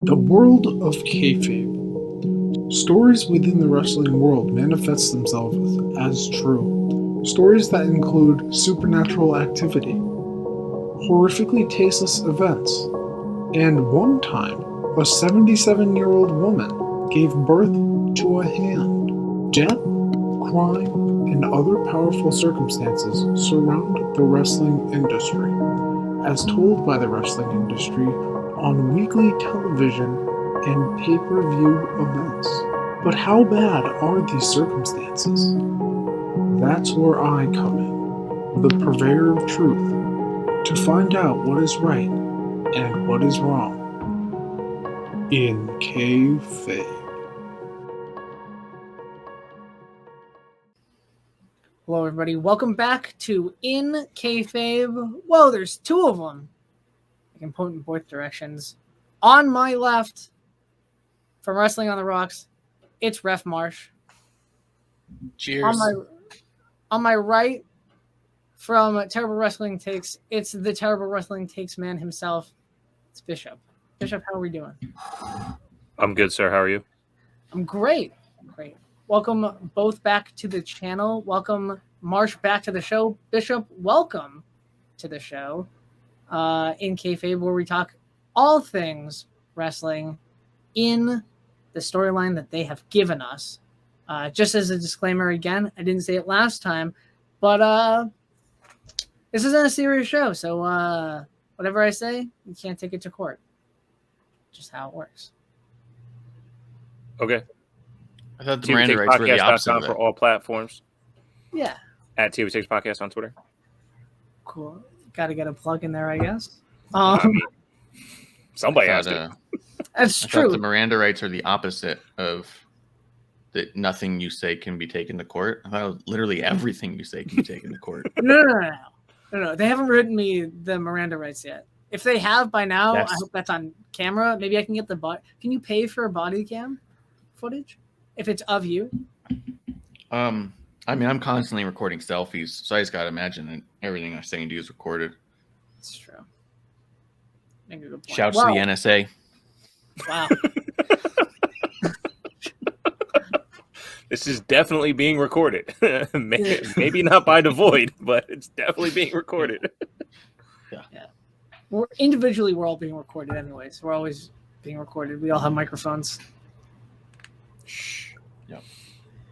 The world of Kayfabe. Stories within the wrestling world manifest themselves as true. Stories that include supernatural activity, horrifically tasteless events, and one time, a 77-year-old woman gave birth to a hand. Death, crime, and other powerful circumstances surround the wrestling industry, as told by the wrestling industry on weekly television and pay-per-view events. But how bad are these circumstances? That's where I come in, the purveyor of truth, to find out what is right and what is wrong in Kayfabe. Hello, everybody. Welcome back to In Kayfabe. Whoa, there's two of them. I can point in both directions. On my left, from Wrestling on the Rocks, it's Ref Marsh. Cheers. On my right, from Terrible Wrestling Takes, it's the Terrible Wrestling Takes man himself. It's Bishop. Bishop, how are we doing? I'm good, sir. How are you? I'm great. Great. Welcome both back to the channel. Welcome Marsh back to the show. Bishop, welcome to the show. In Kayfabe, where we talk all things wrestling in the storyline that they have given us. Just as a disclaimer again, I didn't say it last time, but this isn't a serious show, so whatever I say, you can't take it to court. Just how it works. Okay. I thought the Miranda rights were the opposite of that. For all platforms. Yeah. At TWT Podcast on Twitter. Cool. Got to get a plug in there, I guess. Somebody has to. That's I true. thought the Miranda rights are the opposite of that nothing you say can be taken to court. I thought literally everything you say can be taken to court. No. They haven't written me the Miranda rights yet. If they have by now, I hope that's on camera. Maybe I can get the Can you pay for a body cam footage if it's of you? I mean, I'm constantly recording selfies, so I just gotta imagine that everything I say and do is recorded. That's true. Make a good point. Shouts to the NSA. Wow. This is definitely being recorded. Maybe not by Devoid, but it's definitely being recorded. Yeah. We're all being recorded anyways. We're always being recorded. We all have microphones. Shh. Yep.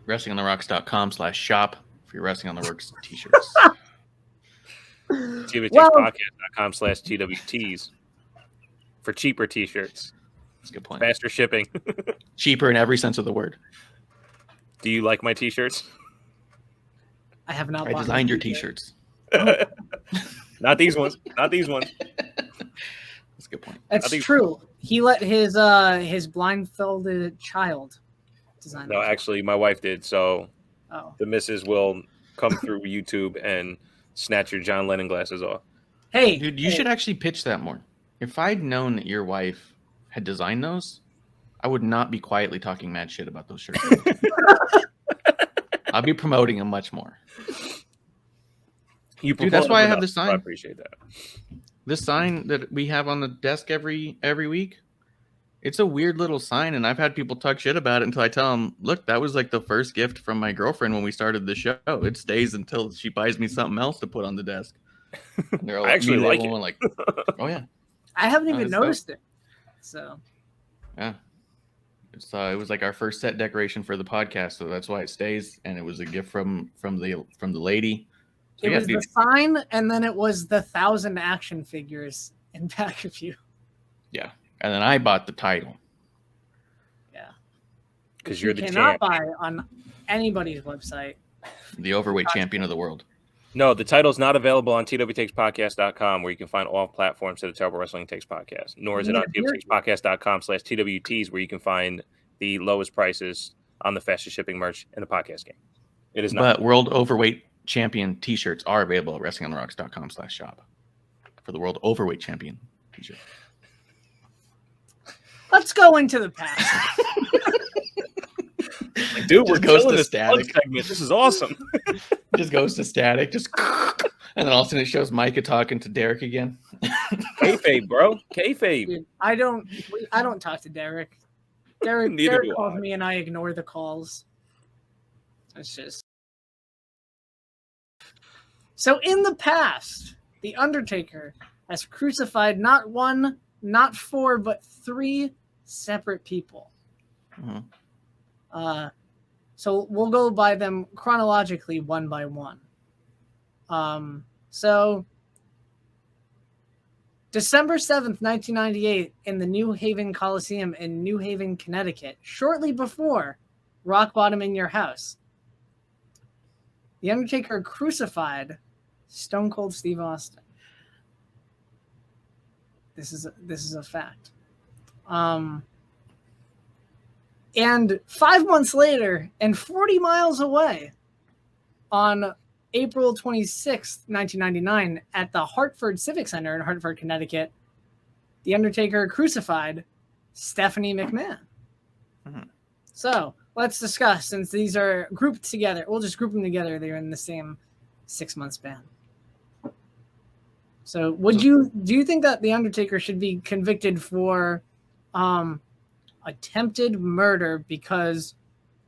WrestlingOnTheRocks.com/shop for your Wrestling on the Works t-shirts. TWTPodcast.com/TWTs for cheaper t-shirts. That's a good point. Faster shipping. Cheaper in every sense of the word. Do you like my t-shirts? I have not. I designed your t-shirts. Not these ones. Not these ones. That's a good point. That's true. He let his blindfolded child design. No, actually, my wife did. So the missus will come through YouTube and snatch your John Lennon glasses off. Hey, dude, you should actually pitch that more. If I'd known that your wife had designed those, I would not be quietly talking mad shit about those shirts. I'll be promoting them much more. Dude, that's why I have the sign. I appreciate that. This sign that we have on the desk every week, it's a weird little sign, and I've had people talk shit about it until I tell them, look, that was like the first gift from my girlfriend when we started the show. It stays until she buys me something else to put on the desk. I actually like it. Like, oh, yeah. I haven't even noticed it. So, yeah. It was like our first set decoration for the podcast, so that's why it stays. And it was a gift from the lady. So, it was the sign, and then it was the 1,000 action figures in back of you. Yeah, and then I bought the title. Yeah, because you're the cannot buy on anybody's website. The overweight champion of the world. No, the title's not available on TWTakesPodcast.com, where you can find all platforms to the Terrible Wrestling Takes podcast. Nor is it on TWTakesPodcast.com/TWTs, where you can find the lowest prices on the fastest shipping merch in the podcast game. It is not. But World Overweight Champion t-shirts are available at WrestlingOnTheRocks.com/shop for the World Overweight Champion t-shirt. Let's go into the past. Like, dude, we're goes killing to this static. segment. This is awesome. Just goes to static. And then all of a sudden it shows Micah talking to Derek again. Kayfabe, bro. Kayfabe. Dude, I don't talk to Derek. Derek Neither do calls I. me and I ignore the calls. It's just so. In the past, the Undertaker has crucified not one, not four, but 3 separate people. Mhm. So we'll go by them chronologically, one by one. So December 7th, 1998, in the New Haven Coliseum in New Haven, Connecticut, shortly before Rock Bottom in Your House, The Undertaker crucified Stone Cold Steve Austin. This is a fact. And 5 months later, and 40 miles away, on April 26th, 1999, at the Hartford Civic Center in Hartford, Connecticut, The Undertaker crucified Stephanie McMahon. Mhm. So let's discuss, since these are grouped together. We'll just group them together. They're in the same 6-month span. So do you think that The Undertaker should be convicted for attempted murder because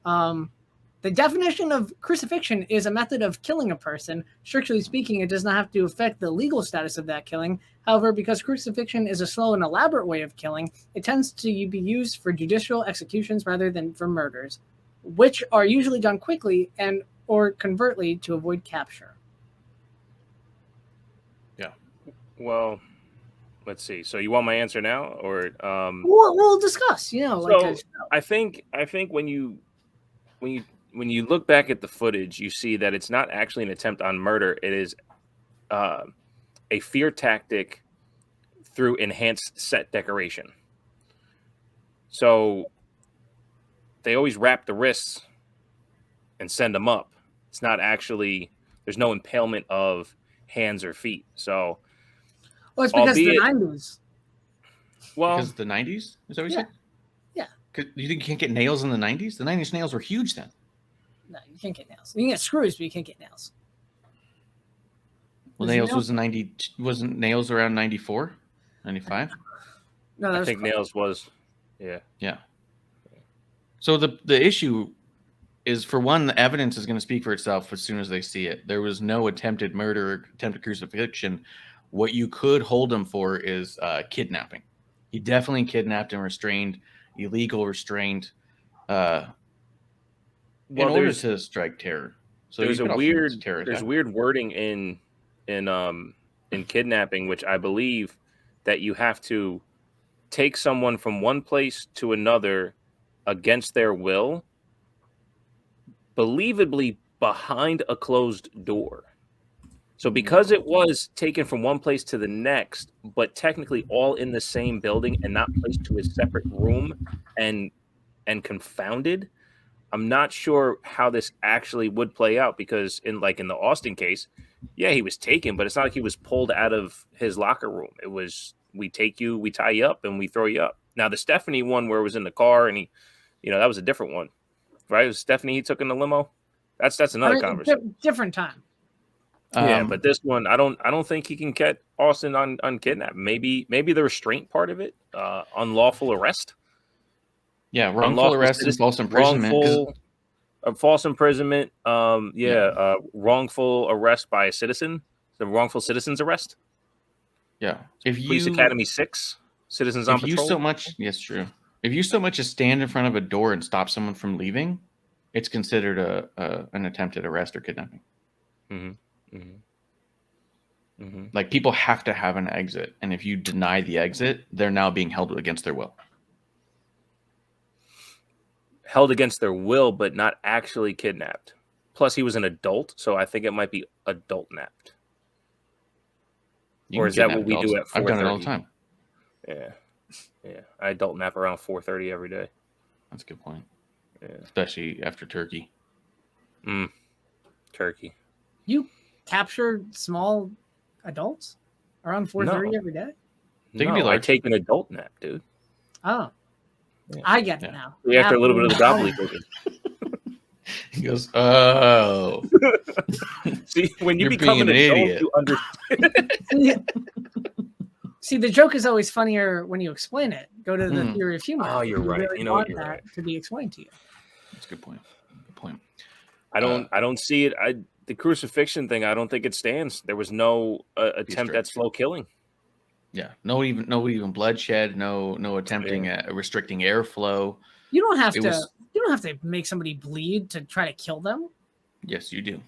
the definition of crucifixion is a method of killing a person. Strictly speaking, it does not have to affect the legal status of that killing. However, because crucifixion is a slow and elaborate way of killing, it tends to be used for judicial executions rather than for murders, which are usually done quickly and or covertly to avoid capture. Yeah. Well, let's see. So you want my answer now, or We'll discuss. So I think when you look back at the footage, you see that it's not actually an attempt on murder. It is a fear tactic through enhanced set decoration. So they always wrap the wrists and send them up. It's not actually, there's no impalement of hands or feet. So, well, it's because of the 90s. Well, because the 90s? Is that what you said? Yeah. You think you can't get nails in the 90s? The 90s nails were huge then. No, you can't get nails. You can get screws, but you can't get nails. Well, nails wasn't nails around 94, 95? No, I think nails was, yeah. So the issue is, for one, the evidence is going to speak for itself as soon as they see it. There was no attempted murder, attempted crucifixion. What you could hold him for is kidnapping. He definitely kidnapped and restrained, illegal restraint, in order to strike terror. So there's weird wording in kidnapping, which I believe that you have to take someone from one place to another against their will, believably behind a closed door. So because it was taken from one place to the next, but technically all in the same building and not placed to a separate room and confounded, I'm not sure how this actually would play out, because in the Austin case, yeah, he was taken, but it's not like he was pulled out of his locker room. It was, we take you, we tie you up, and we throw you up. Now the Stephanie one, where it was in the car and he, that was a different one, right? It was Stephanie he took in the limo. That's another conversation. Different time. Yeah, but this one, I don't think he can get Austin on kidnap. Maybe the restraint part of it, unlawful arrest. Yeah, wrongful arrest and false imprisonment. False imprisonment. Wrongful arrest by a citizen. The wrongful citizen's arrest. Yeah, Police Academy 6, citizens on patrol. Yes, true. If you so much as stand in front of a door and stop someone from leaving, it's considered an attempted arrest or kidnapping. Mm-hmm. Mm-hmm. Mm-hmm. Like, people have to have an exit, and if you deny the exit, they're now being held against their will. Held against their will, but not actually kidnapped. Plus, he was an adult, so I think it might be adult napped. Or is that what we do at 4:30? I've done it all the time. Yeah. I adult nap around 4:30 every day. That's a good point. Yeah. Especially after turkey. Turkey. You capture small adults around 4:30 every day? I take an adult nap, dude. Oh. Yeah. I get it now. After a little bit of the gobbledygook. He goes, oh. See, when you become an adult, idiot. you understand. See, the joke is always funnier when you explain it. Go to the theory of humor. Oh, you're right. Really You know what? You're right. To be explained to you. That's a good point. Good point. I don't see it. The crucifixion thing, I don't think it stands. There was no attempt at slow killing. Yeah, no even bloodshed. No attempting at restricting airflow. You don't have to. You don't have to make somebody bleed to try to kill them. Yes, you do.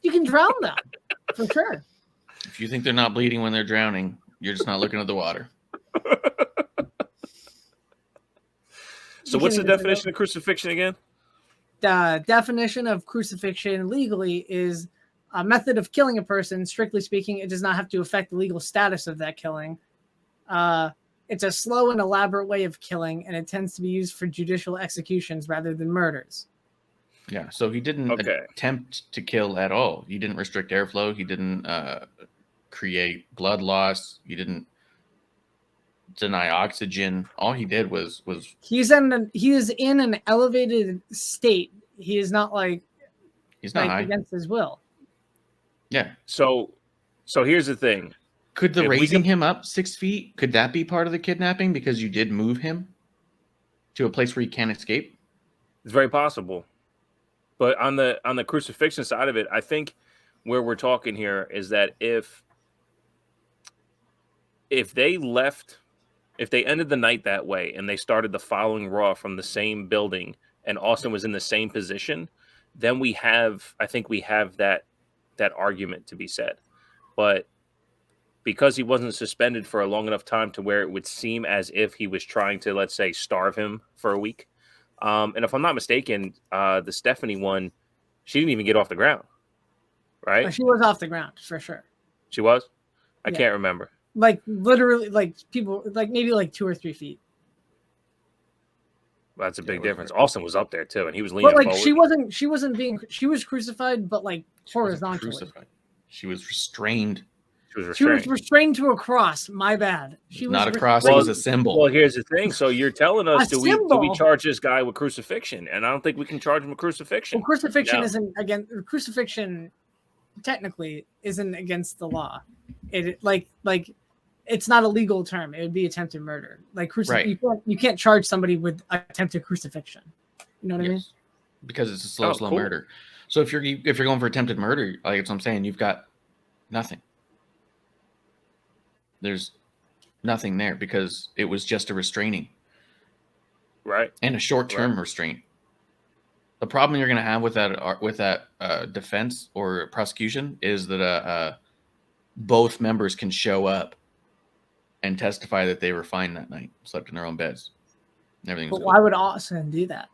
You can drown them for sure. If you think they're not bleeding when they're drowning, you're just not looking at the water. So what's the definition of crucifixion again? The definition of crucifixion legally is a method of killing a person. Strictly speaking, it does not have to affect the legal status of that killing. It's a slow and elaborate way of killing, and it tends to be used for judicial executions rather than murders. Yeah, so he didn't attempt to kill at all. He didn't restrict airflow. He didn't create blood loss. He didn't deny oxygen. All he did was he is in an elevated state. He is not he's not high. against his will. Yeah. So here's the thing. Could the raising him up 6 feet, could that be part of the kidnapping because you did move him to a place where he can't escape? It's very possible. But on the crucifixion side of it, I think where we're talking here is that if they ended the night that way and they started the following Raw from the same building and Austin was in the same position, then I think we have that argument to be said. But because he wasn't suspended for a long enough time to where it would seem as if he was trying to, let's say, starve him for a week. And if I'm not mistaken, the Stephanie one, she didn't even get off the ground, right? She was off the ground for sure. She was? I can't remember. Literally, people, maybe 2 or 3 feet. That's a big difference. Austin was up there too, and he was leaning forward. She was crucified, but horizontally. Crucified. She was restrained. She was restrained to a cross. My bad. She was not a cross. It was a symbol. Well, here's the thing. So you're telling us, do we charge this guy with crucifixion? And I don't think we can charge him with crucifixion. Well, crucifixion isn't crucifixion. Technically, isn't against the law. It it's not a legal term. It would be attempted murder. You can't charge somebody with attempted crucifixion. You know what I mean? Because it's a slow murder. So if you're going for attempted murder, like that's what I'm saying, you've got nothing. There's nothing there because it was just a restraining. Right. And a short-term restraint. The problem you're going to have with that defense or prosecution is that both members can show up and testify that they were fine that night, slept in their own beds. But why would Austin do that?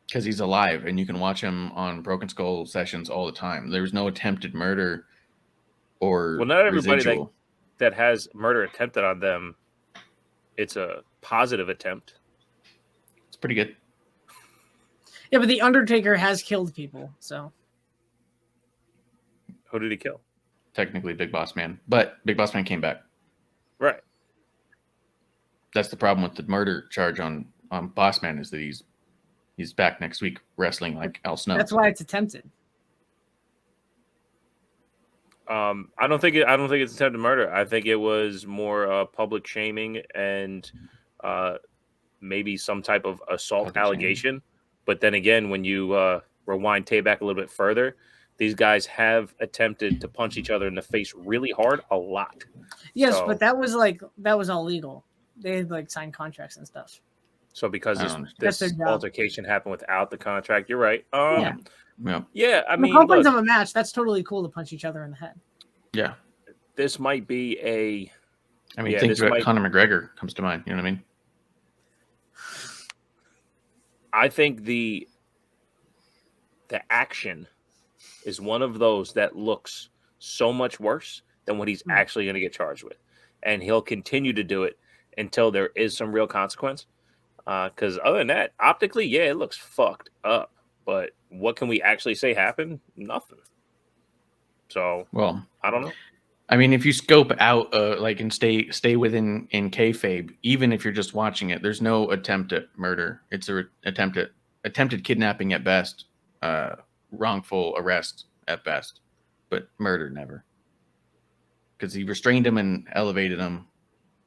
Because he's alive, and you can watch him on Broken Skull sessions all the time. There's no attempted murder or not everybody residual. That has murder attempted on them, it's a positive attempt. It's pretty good. Yeah, but the Undertaker has killed people, so. Who did he kill? Technically Big Boss Man, but Big Boss Man came back. Right. That's the problem with the murder charge on Boss Man is that he's back next week wrestling like Al Snow. That's why it's attempted. I don't think it's attempted murder. I think it was more public shaming and maybe some type of assault public allegation. Shaming. But then again, when you rewind tape back a little bit further, these guys have attempted to punch each other in the face really hard a lot. Yes, but that was all legal. They had signed contracts and stuff. So because this altercation happened without the contract, you're right. Yeah, I mean, conflict of a match, that's totally cool to punch each other in the head. Yeah. This might be think about Conor McGregor comes to mind. You know what I mean? I think the action is one of those that looks so much worse than what he's actually going to get charged with. And he'll continue to do it until there is some real consequence. Because other than that, optically, yeah, it looks fucked up. But what can we actually say happened? Nothing. So, I don't know. I mean, if you scope out, and stay within kayfabe, even if you're just watching it, there's no attempt at murder. It's a attempted kidnapping at best, wrongful arrest at best, but murder never. because he restrained him and elevated him.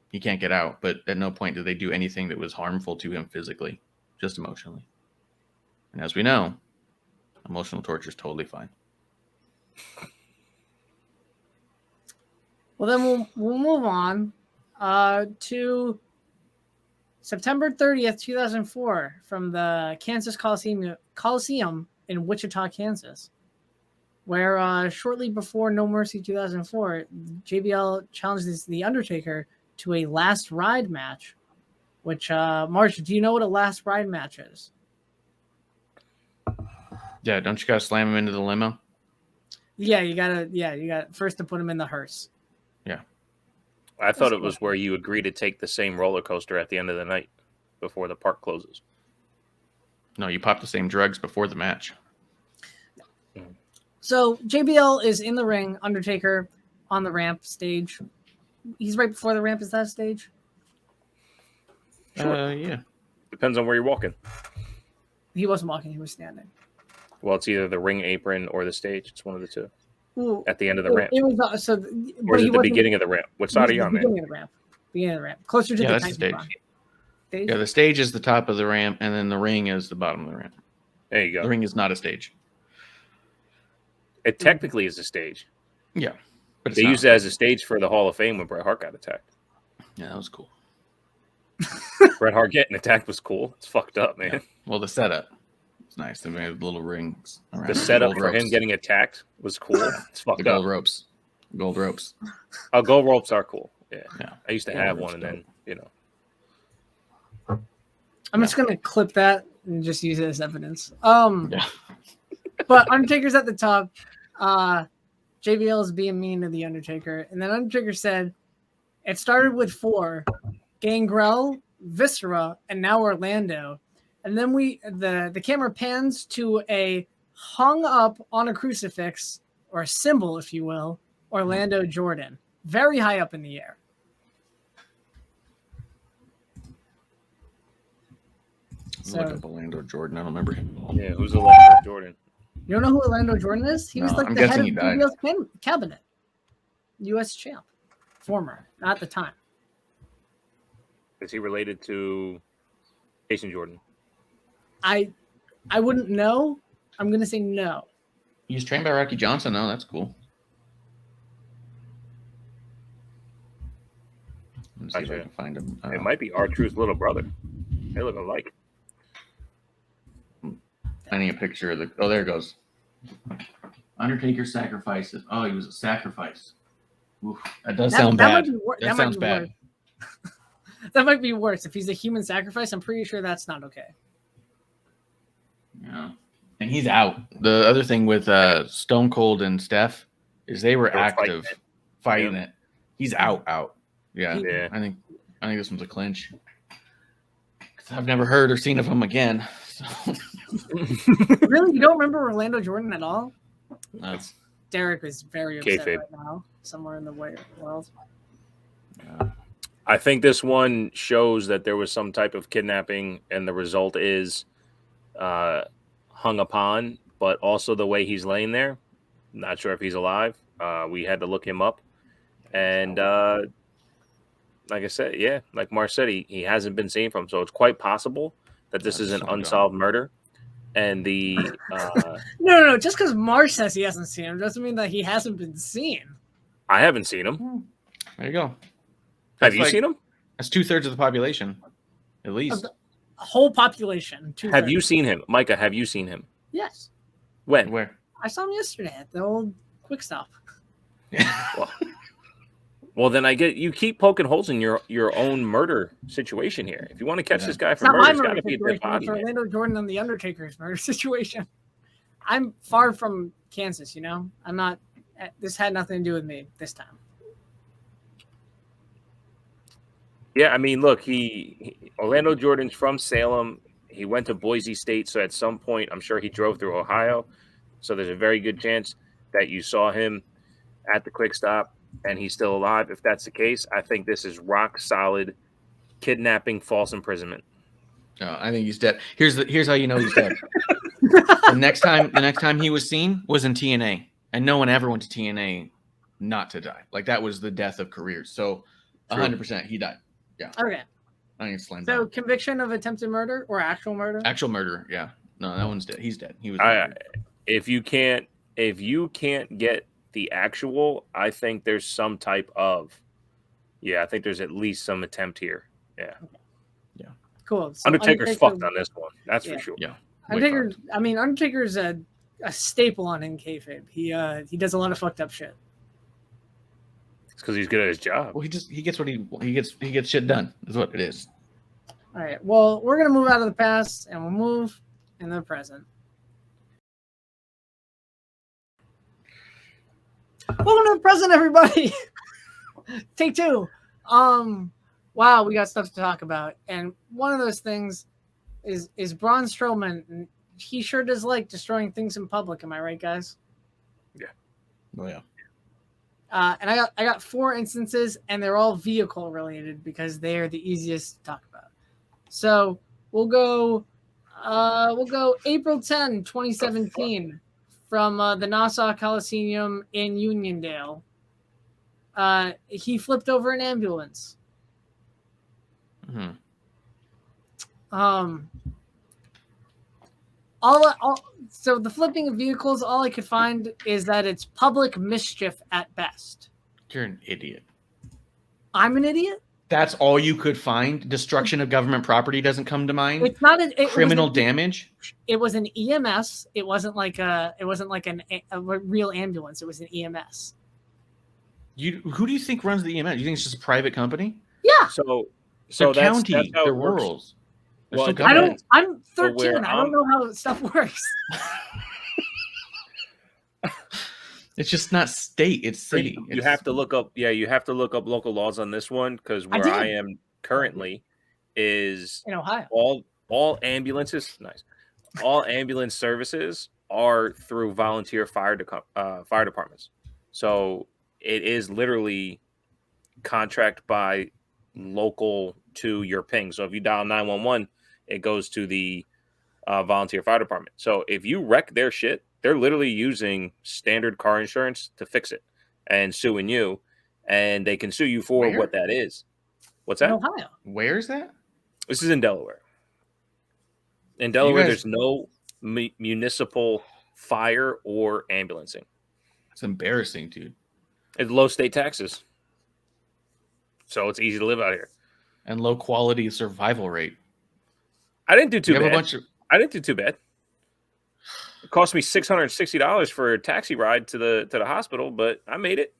He can't get out, but at no point did they do anything that was harmful to him physically, just emotionally. And as we know, emotional torture is totally fine. Well, then we'll move on to September 30th, 2004, from the Kansas Coliseum in Wichita, Kansas, where shortly before No Mercy 2004, JBL challenges The Undertaker to a last ride match, which, Marsh, do you know what a last ride match is? Yeah, don't you gotta slam him into the limo? Yeah, you gotta first to put him in the hearse. Yeah. I thought it was where you agree to take the same roller coaster at the end of the night before the park closes. No, you pop the same drugs before the match. So JBL is in the ring, Undertaker on the ramp stage. He's right before the ramp. Is that a stage? Sure. Yeah. Depends on where you're walking. He wasn't walking, he was standing. Well, it's either the ring apron or the stage. It's one of the two. Ooh, at the end of the ramp. It was or is it the beginning of the ramp? What side are you on, man? Beginning of the ramp. Beginning of the ramp. Closer to the that's the stage. Stage. Yeah, the stage is the top of the ramp, and then the ring is the bottom of the ramp. There you go. The ring is not a stage. It technically is a stage. Yeah. But they used it as a stage for the Hall of Fame when Bret Hart got attacked. Yeah, that was cool. Bret Hart getting attacked was cool. It's fucked up, man. Yeah. Well, the setup. It's nice. They made little rings. The setup for him getting attacked was cool. It's fucked the gold up. ropes. Gold ropes. Oh, gold ropes are cool. Yeah. Yeah. I used to have one, and then, I'm just going to clip that and just use it as evidence. Yeah. But Undertaker's at the top. JBL is being mean to The Undertaker. And then Undertaker said, it started with 4. Gangrel, Viscera, and now Orlando. And then the camera pans to a hung up on a crucifix, or a symbol, if you will, Orlando Jordan. Very high up in the air. Look up Orlando Jordan. I don't remember him. Yeah, who's Orlando Jordan? You don't know who Orlando Jordan is? He was like the head of JBL's cabinet. U.S. champ. Former. Not at the time. Is he related to Jason Jordan? I wouldn't know. I'm going to say no. He was trained by Rocky Johnson, though. That's cool. Let's see if I can find him. It might be R-Truth's little brother. They look alike. Finding a picture of the... Oh, there it goes. Undertaker sacrifices. Oh, he was a sacrifice. Oof, that does sound bad. That sounds bad. That might be worse. If he's a human sacrifice, I'm pretty sure that's not okay. Yeah. And he's out. The other thing with Stone Cold and Steph is they were active fighting it. He's out. Yeah. I think this one's a clinch. I've never heard or seen of him again. So. Really? You don't remember Orlando Jordan at all? No. Derek is very upset Kayfabe. right now, somewhere in the world. I think this one shows that there was some type of kidnapping, and the result is hung upon, but also the way he's laying there. Not sure if he's alive. We had to look him up. And like I said, yeah, like Marsh said, he hasn't been seen from. So it's quite possible that this is an unsolved murder. And the no. Just because Marsh says he hasn't seen him doesn't mean that he hasn't been seen. I haven't seen him. There you go. Have you seen him? That's 2/3 of the population, at least. The whole population. 2/3. Have you seen him, Micah? Have you seen him? Yes. When? Where? I saw him yesterday at the old Quick Stop. Well, then you keep poking holes in your own murder situation here. If you want to catch this guy for murder, it's got to be a dead body. It's Orlando Jordan and the Undertaker's murder situation. I'm far from Kansas, I'm not. This had nothing to do with me this time. Yeah, I mean, look, Orlando Jordan's from Salem. He went to Boise State, so at some point, I'm sure he drove through Ohio. So there's a very good chance that you saw him at the Quick Stop, and he's still alive. If that's the case, I think this is rock solid kidnapping, false imprisonment. No, I think he's dead. Here's how you know he's dead. The next time he was seen was in TNA, and no one ever went to TNA not to die. Like that was the death of careers. So 100% he died. Yeah. Okay. I think it's slammed So down. conviction of attempted murder or actual murder? Actual murder. Yeah. No, that one's dead. He's dead. He was. If you can't get the actual, I think there's some type of. Yeah, I think there's at least some attempt here. Yeah. Yeah. Cool. So Undertaker's fucked on this one. That's for sure. Yeah. Undertaker's a staple on in kayfabe. He does a lot of fucked up shit. It's because he's good at his job. Well, he gets what he gets shit done. Is what it is. All right. Well, we're gonna move out of the past and we'll move in the present. Welcome to the present, everybody. Take two. Wow, we got stuff to talk about, and one of those things is Braun Strowman. He sure does like destroying things in public. Am I right, guys? Yeah. Oh yeah. And I got 4 instances, and they're all vehicle related because they are the easiest to talk about. So we'll go April 10, 2017, from the Nassau Coliseum in Uniondale. He flipped over an ambulance. Mm-hmm. So the flipping of vehicles, all I could find is that it's public mischief at best. You're an idiot. I'm an idiot? That's all you could find? Destruction of government property doesn't come to mind? It's not criminal damage? It was an EMS. It wasn't like a real ambulance. It was an EMS. Who do you think runs the EMS? You think it's just a private company? Yeah. So that's county, how they're rules. Well, I'm 13. I don't know how stuff works. It's just not state, it's city. You have to look up local laws on this one, because where I am currently is in Ohio. All ambulances, all ambulance services are through volunteer fire departments. So it is literally contract by local to your ping. So if you dial 911, it goes to the volunteer fire department. So if you wreck their shit, they're literally using standard car insurance to fix it and suing you, and they can sue you for what that is. What's that? In Ohio. Where is that? This is in Delaware. In Delaware, there's no municipal fire or ambulancing. It's embarrassing, dude. It's low state taxes. So it's easy to live out here. And low quality survival rate. I didn't do too bad. I didn't do too bad. It cost me $660 for a taxi ride to the hospital, but I made it.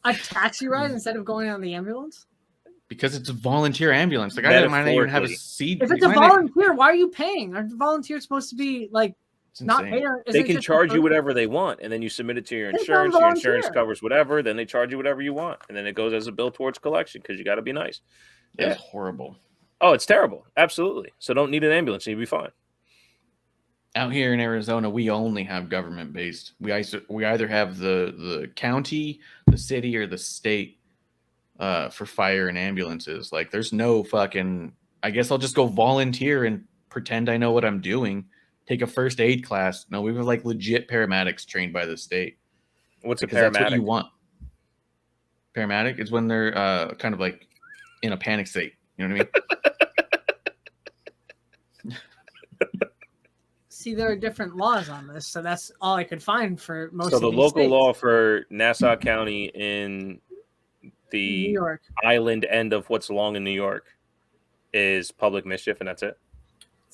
A taxi ride instead of going on the ambulance? Because it's a volunteer ambulance. The guy might not even have a seat. If it's a volunteer, why are you paying? Aren't volunteers supposed to be like not paying? They can charge you whatever they want, and then you submit it to your insurance. Your insurance covers whatever. Then they charge you whatever you want, and then it goes as a bill towards collection because you got to be nice. It's horrible. Oh, it's terrible. Absolutely. So don't need an ambulance. You'll be fine. Out here in Arizona, we only have government based. We either have the county, the city, or the state for fire and ambulances. Like, there's no fucking. I guess I'll just go volunteer and pretend I know what I'm doing. Take a first aid class. No, we were like legit paramedics trained by the state. What's a paramedic? That's what you want. Paramedic is when they're kind of like in a panic state. You know what I mean? See, there are different laws on this, so that's all I could find for most. So of the these local states. law for Nassau County in the New York island end of what's long in New York is public mischief, and that's it.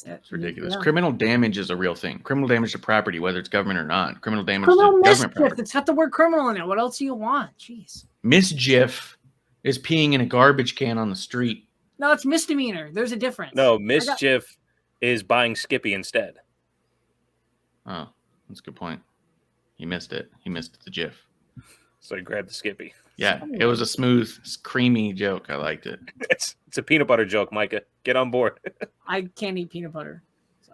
It's ridiculous. Yeah. Criminal damage is a real thing. Criminal damage to property, whether it's government or not. Criminal damage to government property. It's got the word criminal in it. What else do you want? Jeez. Mischief is peeing in a garbage can on the street. No, it's misdemeanor. There's a difference. No, mischief is buying Skippy instead. Oh, that's a good point. He missed it. He missed the GIF. So he grabbed the Skippy. Yeah, it was a smooth, creamy joke. I liked it. It's a peanut butter joke, Micah. Get on board. I can't eat peanut butter. So.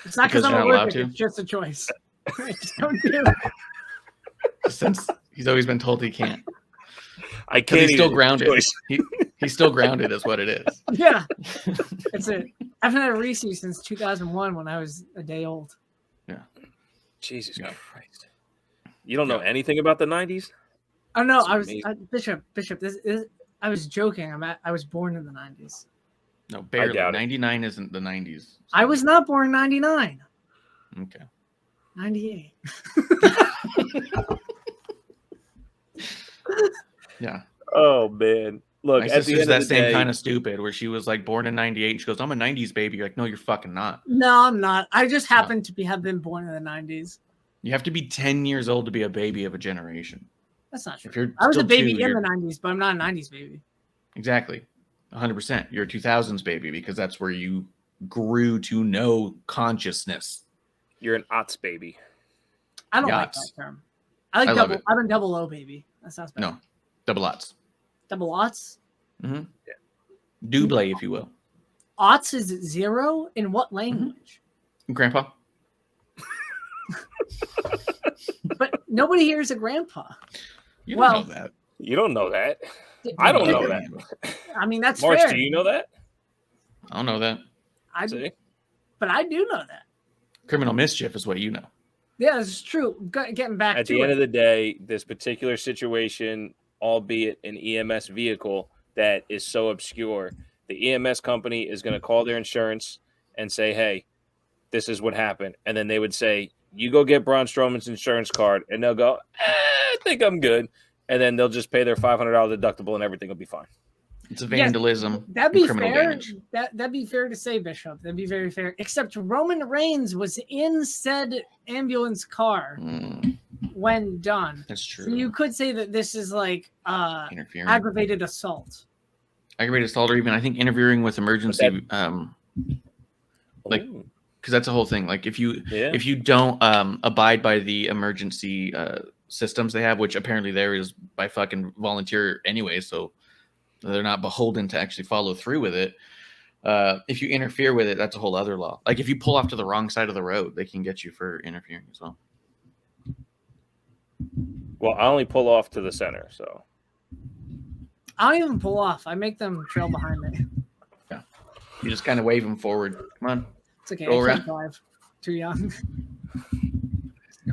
It's not because I'm allergic. It's just a choice. I just don't do it. Since he's always been told he can't. I can't. He's still grounded. He's still grounded, is what it is. Yeah, that's it. I haven't had a Reese's since 2001 when I was a day old. Yeah. Jesus Yeah. Christ. You don't know anything about the 90s? Oh no, That's I was amazing. Bishop. This is. I was joking. I was born in the 90s. No, barely. doubt it. 99 isn't the 90s. I was not born in 99. Okay. 98. Yeah. Oh man. Look, My at the sister's end that of the same day, kind of stupid where she was like born in 98 and she goes, I'm a 90s baby. You're like, no, you're fucking not. No, I'm not. I just happen to have been born in the 90s. You have to be 10 years old to be a baby of a generation. That's not true. If you're I was a still baby two, in the you're- 90s, but I'm not a 90s baby. Exactly. 100%. You're a 2000s baby because that's where you grew to know consciousness. you're an aughts baby. I don't Yachts. like that term. I like I love double. it. I'm a double O baby. That sounds better. No. Double aughts. Double aughts. Mm-hmm. Yeah. Double, if you will. Aughts is 0 in what language? Grandpa? But nobody here is a grandpa. You don't Well, know that. You don't know that. I don't know that. I mean, that's Marsh, fair. do you know that? I don't know that. See? But I do know that. Criminal mischief is what you know. Yeah, it's true. Getting back At to the it. end of the day, this particular situation, albeit an EMS vehicle that is so obscure, the EMS company is going to call their insurance and say, hey, this is what happened. And then they would say, you go get Braun Strowman's insurance card. And they'll go, I think I'm good. And then they'll just pay their $500 deductible and everything will be fine. It's a vandalism. That'd be criminal fair. damage. That'd be fair to say, Bishop. That'd be very fair. Except Roman Reigns was in said ambulance car when done. That's true. So you could say that this is like Interfering. aggravated assault. Aggravated assault, or even I think interfering with emergency, like because that's the whole thing. Like if you don't abide by the emergency systems they have, which apparently there is by fucking volunteer anyway, so they're not beholden to actually follow through with it. If you interfere with it, that's a whole other law. Like if you pull off to the wrong side of the road, they can get you for interfering as well. Well, I only pull off to the center, so. I don't even pull off. I make them trail behind me. Yeah, you just kind of wave them forward. Come on. It's okay. Go I around. can't drive. Too young.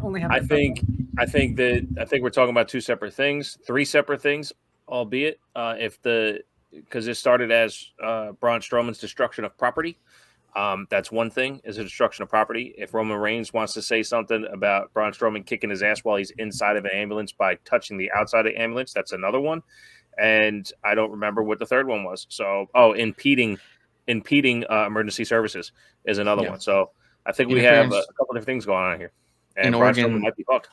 Only have I think we're talking about three separate things, albeit because it started as Braun Strowman's destruction of property. That's one thing, is a destruction of property. If Roman Reigns wants to say something about Braun Strowman kicking his ass while he's inside of an ambulance by touching the outside of the ambulance, that's another one. And I don't remember what the third one was. So, impeding emergency services is another one. So I think we have a couple of things going on here. And in Braun Oregon Strowman might be hooked.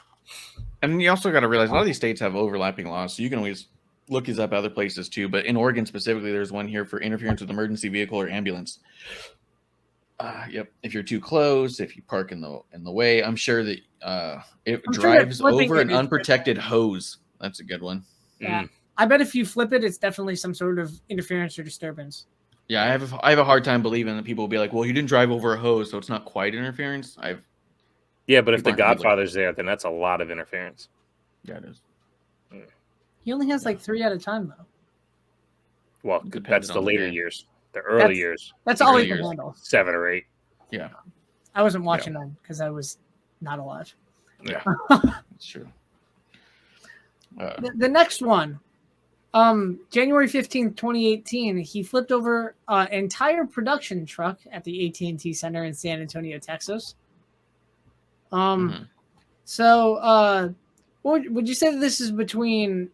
And you also got to realize a lot of these states have overlapping laws, so you can always look these up other places too. But in Oregon specifically, there's one here for interference with emergency vehicle or ambulance. Yep. If you're too close, if you park in the way, I'm sure that it drives over an unprotected hose. That's a good one. Yeah. I bet if you flip it, it's definitely some sort of interference or disturbance. Yeah, I have a hard time believing that people will be like, well, you didn't drive over a hose, so it's not quite interference. Yeah, but if the Godfather's there, then that's a lot of interference. Yeah, it is. He only has like 3 at a time, though. Well, that's the later years. The early years. That's all he can handle. 7 or 8. Yeah. I wasn't watching them because I was not alive. Yeah, that's true. The next one, January 15th, 2018, he flipped over an entire production truck at the AT&T Center in San Antonio, Texas. So would you say that this is between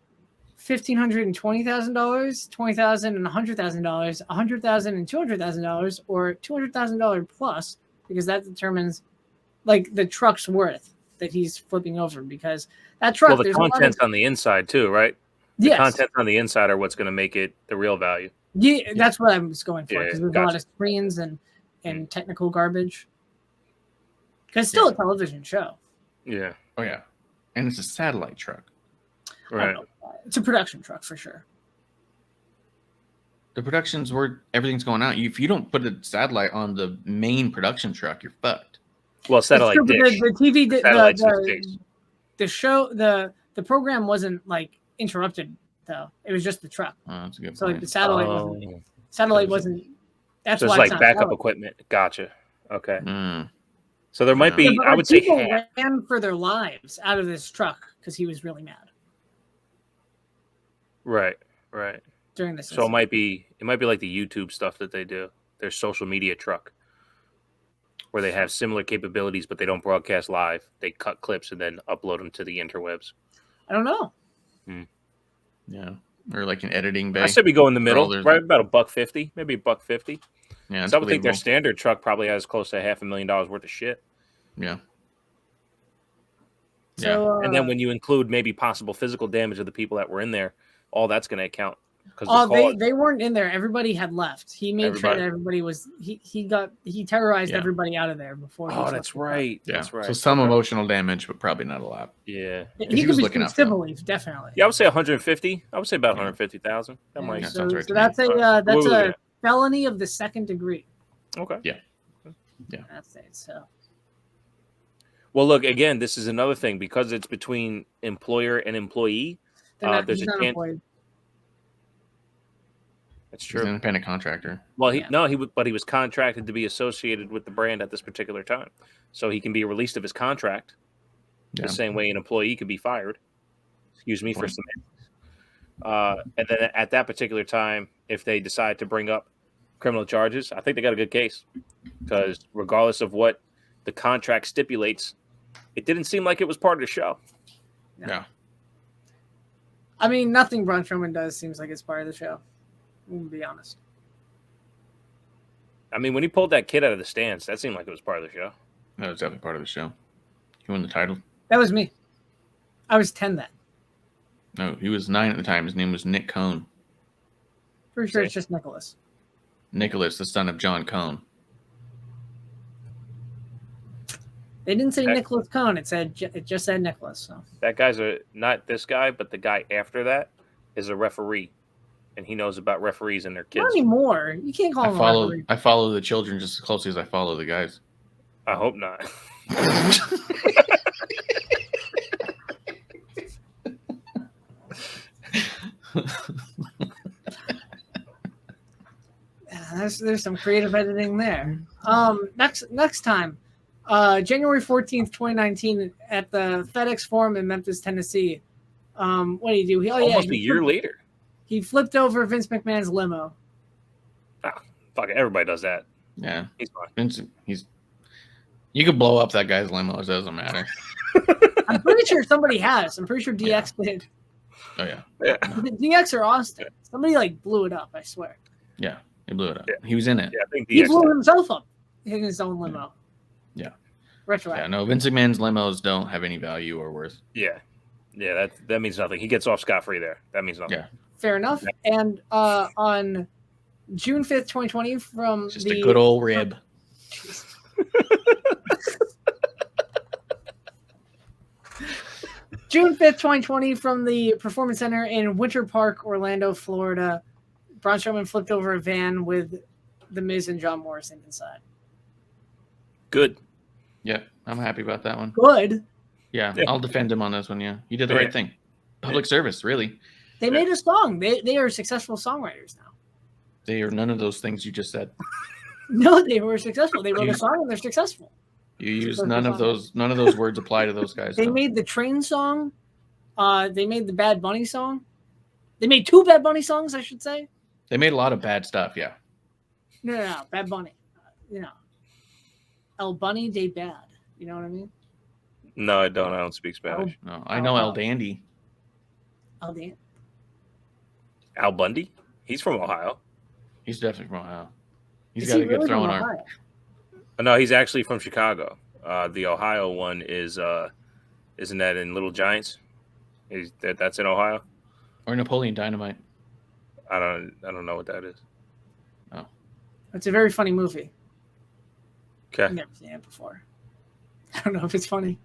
$1,500 and $20,000, $20,000 and $100,000, $100,000 and $200,000, or $200,000 plus? Because that determines like the truck's worth that he's flipping over. Because that truck, well, the contents on the inside too, right? The contents on the inside are what's going to make it the real value. Yeah, that's what I was going for. Because there's a lot of Gotcha. screens and technical garbage. Because it's still a television show. Yeah. Oh yeah, and it's a satellite truck. Right. It's a production truck for sure. The production's where everything's going out. If you don't put a satellite on the main production truck, you're fucked. Well, satellite dish. The TV, Satellites the show, the program wasn't like interrupted though. It was just the truck. Oh, that's a good So point. like the satellite wasn't. That's so why it's it's like not backup satellite. equipment. Gotcha. Okay. So there might be, but, I like, would say people half. ran for their lives out of this truck because he was really mad Right. during this. So it might be like the YouTube stuff that they do, their social media truck, where they have similar capabilities, but they don't broadcast live. They cut clips and then upload them to the interwebs. I don't know. Yeah, or like an editing bay. I said we go in the middle, there's- right about $150, maybe $150. Yeah, So I would think their believable. standard truck probably has close to $500,000 worth of shit. Yeah. So, And then when you include maybe possible physical damage of the people that were in there, all that's going to account. They weren't in there. Everybody had left. He made sure that everybody was. He terrorized everybody out of there before. Oh, that's right. Yeah. That's right. So some emotional damage, but probably not a lot. Yeah. He He was could be looking out for civilly, definitely. Yeah, I would say 150. I would say about 150,000. That Yeah, might so, sounds right so to that's me. that's What are we a felony of the second degree. Okay. Yeah. That's it. So. Well, look, again, this is another thing because it's between employer and employee. There's He's a not chance. employed. That's He's true. an independent contractor. Well, he was contracted to be associated with the brand at this particular time, so he can be released of his contract. Yeah. The same way an employee could be fired. Excuse me for some. And then at that particular time, if they decide to bring up criminal charges, I think they got a good case because regardless of what the contract stipulates, it didn't seem like it was part of the show. Yeah. I mean, nothing Braun Strowman does seems like it's part of the show. To be honest. I mean, when he pulled that kid out of the stands, that seemed like it was part of the show. That was definitely part of the show. He won the title. That was me. I was 10 then. No, he was 9 at the time. His name was Nick Cohn. Pretty sure it's just Nicholas. Nicholas, the son of John Cohn. They didn't say Nicholas Cohn. It just said Nicholas. So that guy's not this guy, but the guy after that is a referee, and he knows about referees and their kids. Not anymore. You can't call him a referee. I follow the children just as closely as I follow the guys. I hope not. There's some creative editing there. Next time, January 14th, 2019, at the FedEx Forum in Memphis, Tennessee. What do you do? Almost a year later. He flipped over Vince McMahon's limo. Oh, fuck it. Everybody does that. Yeah. He's fine. Vince, you could blow up that guy's limo. It doesn't matter. I'm pretty sure somebody has. I'm pretty sure DX did. Oh, yeah. DX or Austin. Somebody blew it up, I swear. Yeah. He blew it up. Yeah. He was in it. Yeah, I think he blew himself up in his own limo. Yeah. Retroactive. Yeah, no, Vince McMahon's limos don't have any value or worth. Yeah. Yeah, that means nothing. He gets off scot-free there. That means nothing. Yeah. Fair enough. Yeah. And on June 5th, 2020, from just a good old rib. June 5th, 2020, from the Performance Center in Winter Park, Orlando, Florida, Braun Strowman flipped over a van with The Miz and John Morrison inside. Good. Yeah, I'm happy about that one. Good. Yeah, I'll defend him on this one. Yeah, he did the right thing. Public service, really. They made a song. They are successful songwriters now. They are none of those things you just said. No, they were successful. They wrote a song and they're successful. You use none of those words apply to those guys. They made the Train song. They made the Bad Bunny song. They made 2 Bad Bunny songs, I should say. They made a lot of bad stuff, yeah. No, Bad Bunny. El Bunny de Bad. You know what I mean? No, I don't. I don't speak Spanish. No, I know El Dandy. El Dandy. Al Bundy? He's from Ohio. He's definitely from Ohio. He's got a good throwing arm. No, he's actually from Chicago. The Ohio one is isn't that in Little Giants? That's in Ohio? Or Napoleon Dynamite. I don't know what that is. Oh. It's a very funny movie. Okay. I've never seen it before. I don't know if it's funny.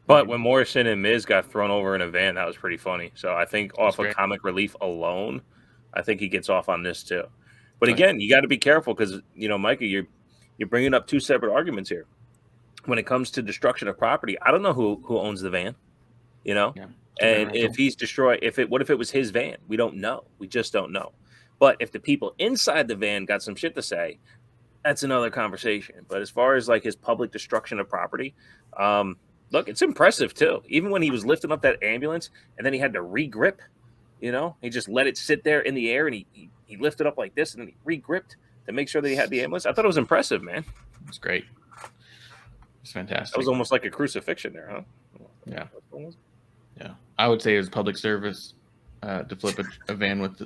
But when Morrison and Miz got thrown over in a van, that was pretty funny. So I think off of comic relief alone, I think he gets off on this too. But again, you got to be careful because, Micah, you're bringing up 2 separate arguments here. When it comes to destruction of property, I don't know who owns the van, Yeah. And if he's destroyed, what if it was his van? We don't know. We just don't know. But if the people inside the van got some shit to say, that's another conversation. But as far as like his public destruction of property, look, it's impressive too. Even when he was lifting up that ambulance and then he had to regrip, he just let it sit there in the air and he lifted up like this and then he regripped to make sure that he had the ambulance. I thought it was impressive, man. It's great. It's fantastic. That was almost like a crucifixion there, huh? Yeah. Yeah. I would say it was public service to flip a van with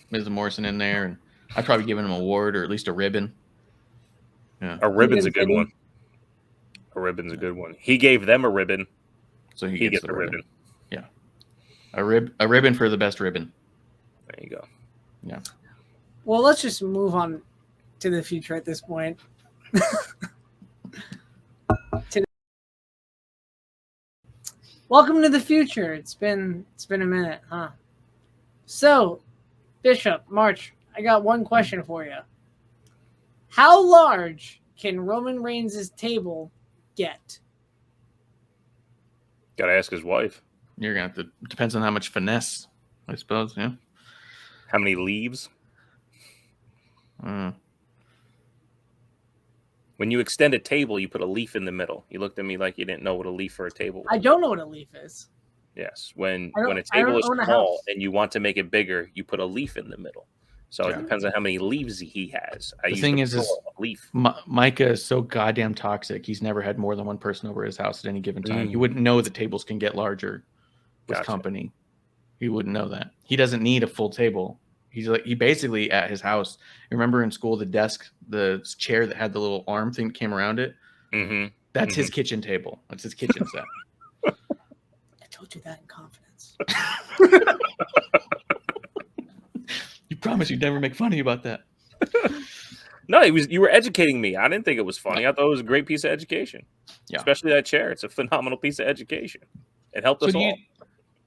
Ms. Morrison in there, and I'd probably give him an award or at least a ribbon. Yeah. A ribbon's a good one. A ribbon's a good one. He gave them a ribbon, so he gets the ribbon. Yeah. A ribbon for the best ribbon. There you go. Yeah. Well, let's just move on to the future at this point. Welcome to the future. It's been a minute, huh? So, Bishop, March, I got one question for you. How large can Roman Reigns' table get? Gotta ask his wife. You're gonna have to. Depends on how much finesse, I suppose. Yeah. How many leaves? When you extend a table, you put a leaf in the middle. You looked at me like you didn't know what a leaf for a table was. I don't know what a leaf is. Yes. When a table is small and you want to make it bigger, you put a leaf in the middle. So it depends on how many leaves he has. The thing is a leaf. Micah is so goddamn toxic. He's never had more than one person over his house at any given time. You wouldn't know that tables can get larger with company. He wouldn't know that. He doesn't need a full table. He basically at his house. Remember in school the chair that had the little arm thing that came around it. Mm-hmm. That's his kitchen table. That's his kitchen set. I told you that in confidence. You promised you'd never make funny about that. No, you were educating me. I didn't think it was funny. I thought it was a great piece of education. Yeah. Especially that chair. It's a phenomenal piece of education. It helped us all.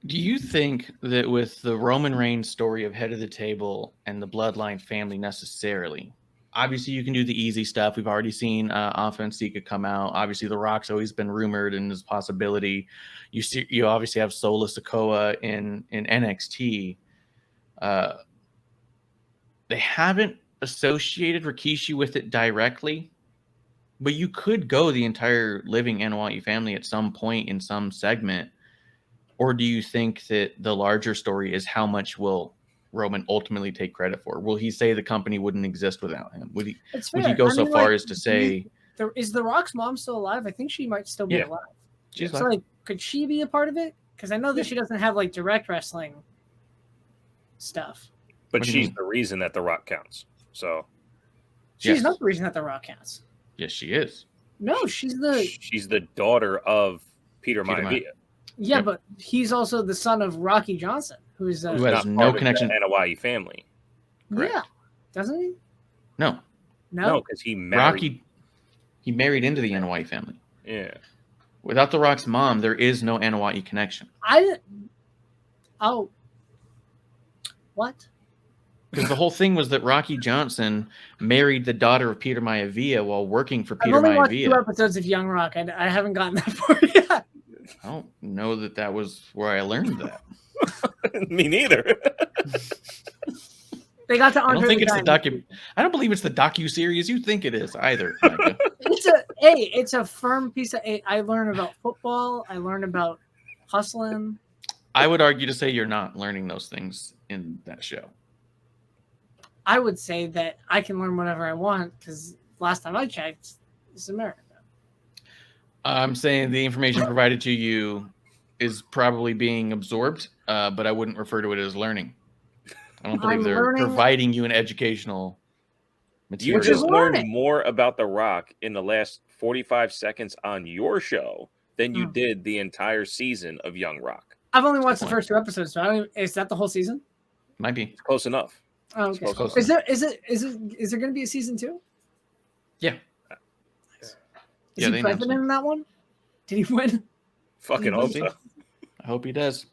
Do you think that with the Roman Reigns story of head of the table and the bloodline family necessarily, obviously you can do the easy stuff. We've already seen Sika come out. Obviously The Rock's always been rumored and is a possibility. You obviously have Solo Sikoa in NXT. They haven't associated Rikishi with it directly, but you could go the entire living Anoa'i family at some point in some segment. Or do you think that the larger story is how much will Roman ultimately take credit for? Will he say the company wouldn't exist without him? Would he go so far as to say... Is The Rock's mom still alive? I think she might still be alive. She's alive. So, could she be a part of it? Because I know that she doesn't have, direct wrestling stuff. But she's the reason that The Rock counts. So she's not the reason that The Rock counts. Yes, she is. No, she's the daughter of Peter Maivia. Yeah, but he's also the son of Rocky Johnson, who has no connection to the Anoa'i family. Correct. Yeah, doesn't he? No, because he married. He married into the Anoa'i family. Yeah. Without The Rock's mom, there is no Anoa'i connection. What? Because the whole thing was that Rocky Johnson married the daughter of Peter Maivia while working for Peter Maivia. I've only watched 2 episodes of Young Rock. I haven't gotten that far yet. I don't know that was where I learned that. Me neither. They got to Andre. I don't think it's I don't believe it's the docu-series you think it is either. It's a firm piece of. I learn about football. I learn about hustling. I would argue to say you're not learning those things in that show. I would say that I can learn whatever I want because last time I checked, it's America. I'm saying the information provided to you is probably being absorbed, but I wouldn't refer to it as learning. I don't believe they're providing you an educational material. You just learned more about The Rock in the last 45 seconds on your show than you did the entire season of Young Rock. I've only watched the first 2 episodes, so is that the whole season? Might be. It's close enough. Oh, okay. Is there going to be a season 2? Yeah. Is he president in that one? Did he win? Fucking hope so. I hope he does.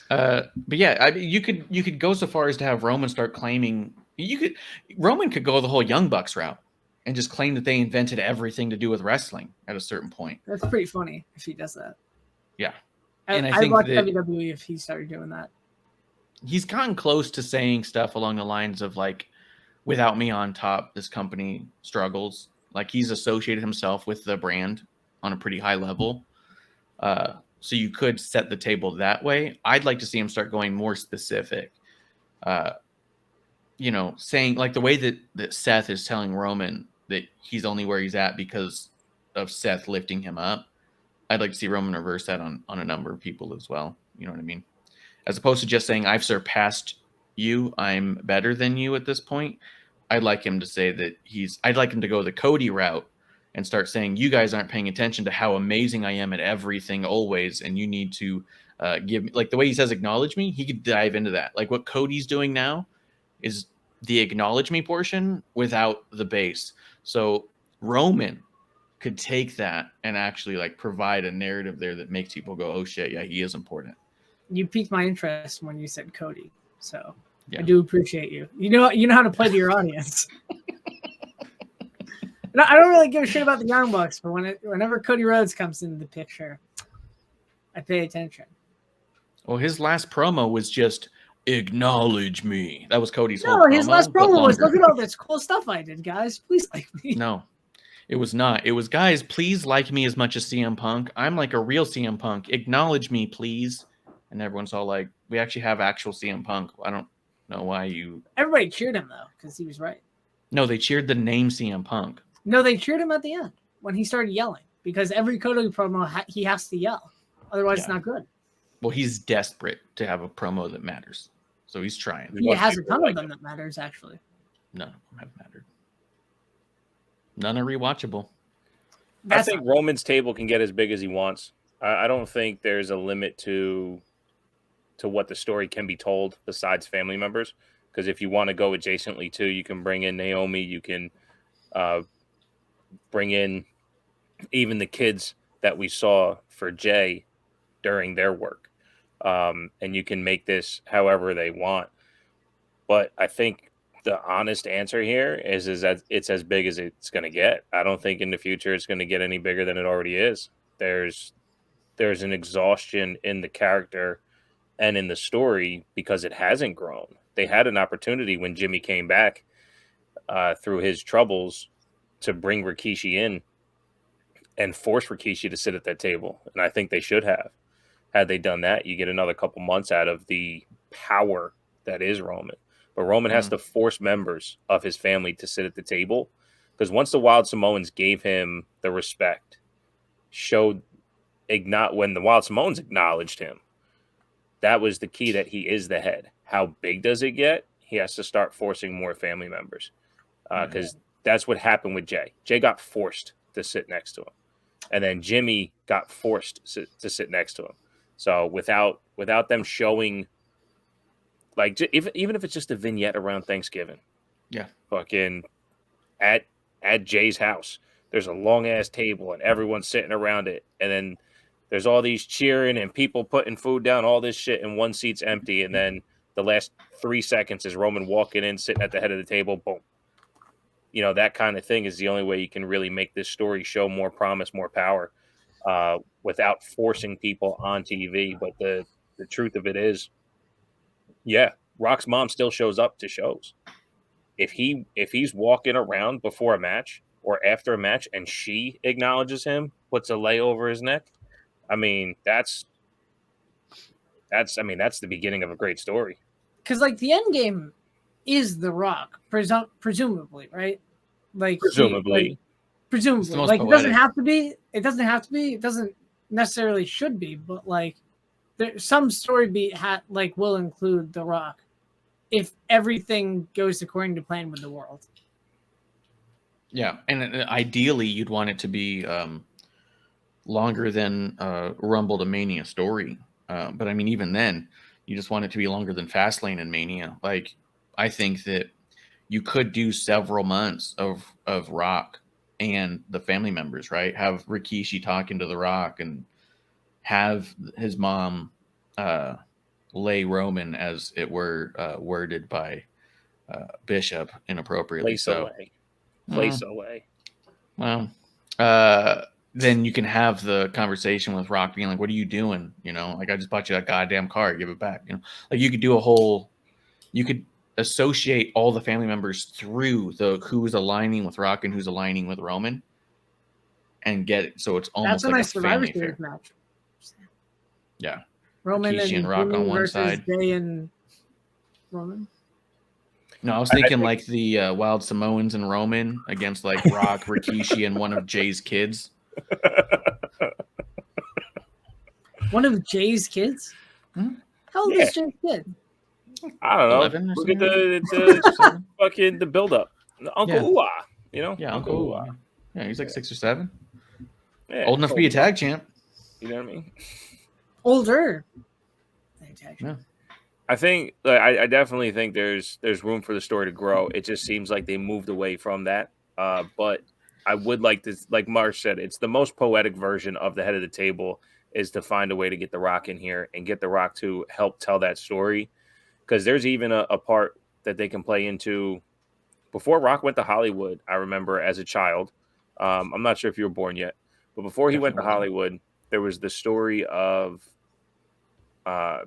But yeah, you could go so far as to have Roman start claiming. Roman could go the whole Young Bucks route and just claim that they invented everything to do with wrestling at a certain point. That's pretty funny if he does that. Yeah, and I think watch WWE if he started doing that. He's gotten close to saying stuff along the lines of without me on top, this company struggles. Like, he's associated himself with the brand on a pretty high level. So you could set the table that way. I'd like to see him start going more specific. Saying like the way that Seth is telling Roman that he's only where he's at because of Seth lifting him up. I'd like to see Roman reverse that on a number of people as well. You know what I mean? As opposed to just saying, I've surpassed you, I'm better than you at this point. I'd like him to say that I'd like him to go the Cody route and start saying, you guys aren't paying attention to how amazing I am at everything always. And you need to give me, like the way he says, acknowledge me. He could dive into that. Like what Cody's doing now is the acknowledge me portion without the base. So Roman could take that and actually like provide a narrative there that makes people go, oh shit, yeah, he is important. You piqued my interest when you said Cody, so yeah. I do appreciate you. You know how to play to your audience. No, I don't really give a shit about the Young Bucks, but whenever Cody Rhodes comes into the picture, I pay attention. Well, his last promo was just acknowledge me. That was Cody's whole promo. No, his last promo was look at all this cool stuff I did, guys. Please like me. No, it was not. It was, guys, please like me as much as CM Punk. I'm like a real CM Punk. Acknowledge me, please. And everyone's all like, we actually have actual CM Punk. I don't know why you... Everybody cheered him, though, because he was right. No, they cheered the name CM Punk. No, they cheered him at the end when he started yelling, because every Cody promo, he has to yell. Otherwise, it's not good. Well, he's desperate to have a promo that matters. So he's trying. He has a ton of them that matters, actually. None of them have mattered. None are rewatchable. I think Roman's table can get as big as he wants. I don't think there's a limit to what the story can be told besides family members. Because if you want to go adjacently too, you can bring in Naomi. You can bring in even the kids that we saw for Jay during their work. And you can make this however they want. But I think the honest answer here is that it's as big as it's going to get. I don't think in the future it's going to get any bigger than it already is. There's an exhaustion in the character and in the story because it hasn't grown. They had an opportunity when Jimmy came back through his troubles to bring Rikishi in and force Rikishi to sit at that table. And I think they should have. Had they done that, you get another couple months out of the power that is Roman. But Roman has to force members of his family to sit at the table, because once the Wild Samoans gave him the respect, when the Wild Samoans acknowledged him, that was the key that he is the head. How big does it get? He has to start forcing more family members, because that's what happened with Jay. Jay got forced to sit next to him, and then Jimmy got forced to sit next to him. So without them showing, like, even if it's just a vignette around Thanksgiving, fucking at Jay's house, there's a long ass table and everyone's sitting around it, and then there's all these cheering and people putting food down, all this shit, and one seat's empty, and then the last 3 seconds is Roman walking in, sitting at the head of the table, boom. You know, that kind of thing is the only way you can really make this story show more promise, more power, without forcing people on TV. But the truth of it is, Rock's mom still shows up to shows. If he's walking around before a match or after a match and she acknowledges him, puts a lei over his neck, I mean, that's the beginning of a great story. Because like the end game is The Rock, presumably, right? Like presumably, like it doesn't have to be. It doesn't necessarily should be, but like some story beat will include The Rock if everything goes according to plan with the world. Yeah, and ideally you'd want it to be longer than Rumble to Mania story. But I mean, even then, you just want it to be longer than Fastlane and Mania. Like, I think that you could do several months of Rock and the family members, right? Have Rikishi talking to The Rock and have his mom lay Roman, as it were, worded by Bishop inappropriately. Place away. Well, then you can have the conversation with Rock being like, what are you doing? You know, like, I just bought you that goddamn car, give it back. You know, like, you could do associate all the family members through who's aligning with Rock and who's aligning with Roman, and get it so it's almost That's a like nice a Survivor family Series affair. match. Yeah, Roman Rikishi and Rock Jimmy on one versus side. Jay and Roman. No, I was thinking like the Wild Samoans and Roman against like Rock, Rikishi, and one of Jay's kids. One of Jay's kids? Hmm? How old is Jay's kid? I don't know. 11 or Look at something. fucking the build up. Uncle Ooh-ah, you know? Yeah, Uncle Ooh-ah. Yeah, he's like 6 or 7. Yeah, old enough to be a tag champ. You know what I mean? Older. Yeah. I think I definitely think there's room for the story to grow. It just seems like they moved away from that. But I would like to, like Marsh said, it's the most poetic version of the head of the table is to find a way to get The Rock in here and get The Rock to help tell that story. Because there's even a part that they can play into before Rock went to Hollywood. I remember as a child, I'm not sure if you were born yet, but before he went to Hollywood, there was the story of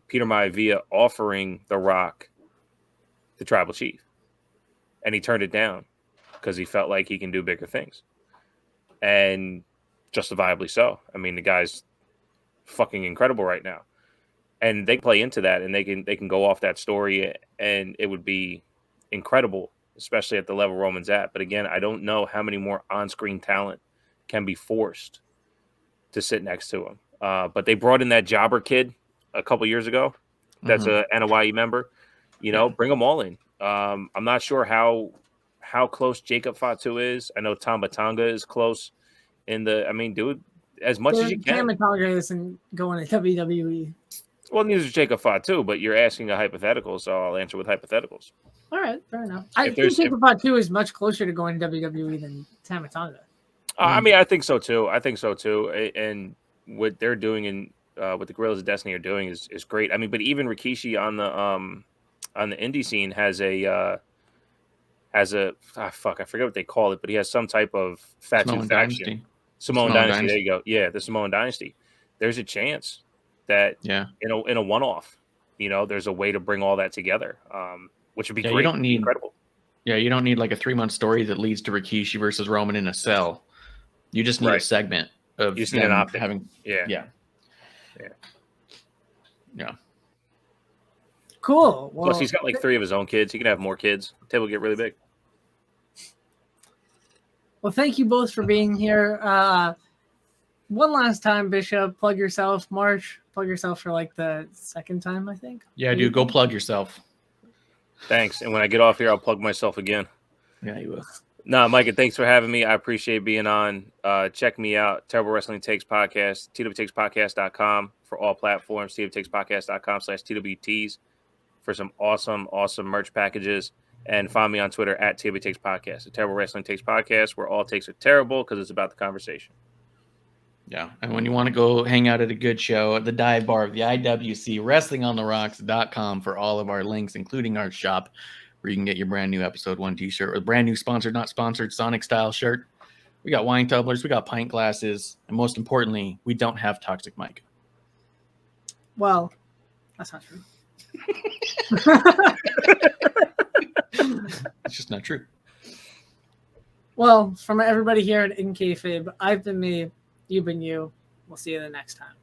Peter Maivia offering The Rock the tribal chief, and he turned it down because he felt like he can do bigger things, and justifiably so. I mean, the guy's fucking incredible right now, and they play into that, and they can go off that story, and it would be incredible, especially at the level Roman's at. But again, I don't know how many more on-screen talent can be forced to sit next to him. But they brought in that jobber kid a couple years ago. That's a NOYE member. You know, bring them all in. I'm not sure how close Jacob Fatu is. I know Tamba Tonga is close. I mean, do it as much as you can. Tamba Tonga isn't going to WWE. Well, neither is Jacob Fatu, but you're asking a hypothetical, so I'll answer with hypotheticals. All right, fair enough. I think Jacob Fatu is much closer to going to WWE than Tamba Tonga. I mean, I think so too. And what they're doing in what the Guerrillas of Destiny are doing is great. I mean, but even Rikishi on the indie scene has a I forget what they call it, but he has some type of Fatu faction. Samoan Dynasty. There you go. Yeah, the Samoan Dynasty. There's a chance that in a one-off, you know, there's a way to bring all that together, which would be great. You don't need incredible. Yeah, you don't need like a 3-month story that leads to Rikishi versus Roman in a cell. You just need a segment of you just need an optic. having yeah. Cool. Well, plus, he's got like 3 of his own kids. He can have more kids. The table will get really big. Well, thank you both for being here. One last time, Bishop, plug yourself. Marsh, plug yourself for like the second time, I think. Yeah, dude, go plug yourself. Thanks. And when I get off here, I'll plug myself again. Yeah, you will. No, Micah, thanks for having me. I appreciate being on. Check me out, Terrible Wrestling Takes Podcast, TWTakesPodcast.com for all platforms, TWTakesPodcast.com/TWTs for some awesome merch packages. And find me on Twitter at TWT Takes Podcast. The Terrible Wrestling Takes Podcast, where all takes are terrible because it's about the conversation. Yeah, and when you want to go hang out at a good show at the dive bar of the IWC, WrestlingOnTheRocks.com for all of our links, including our shop, where you can get your brand new episode 1 t-shirt or brand new sponsored, not sponsored Sonic style shirt. We got wine tumblers, we got pint glasses, and most importantly, we don't have Toxic Micah. Well, that's not true. It's just not true. Well, from everybody here at In Kayfabe, I've been me, you've been you. We'll see you the next time.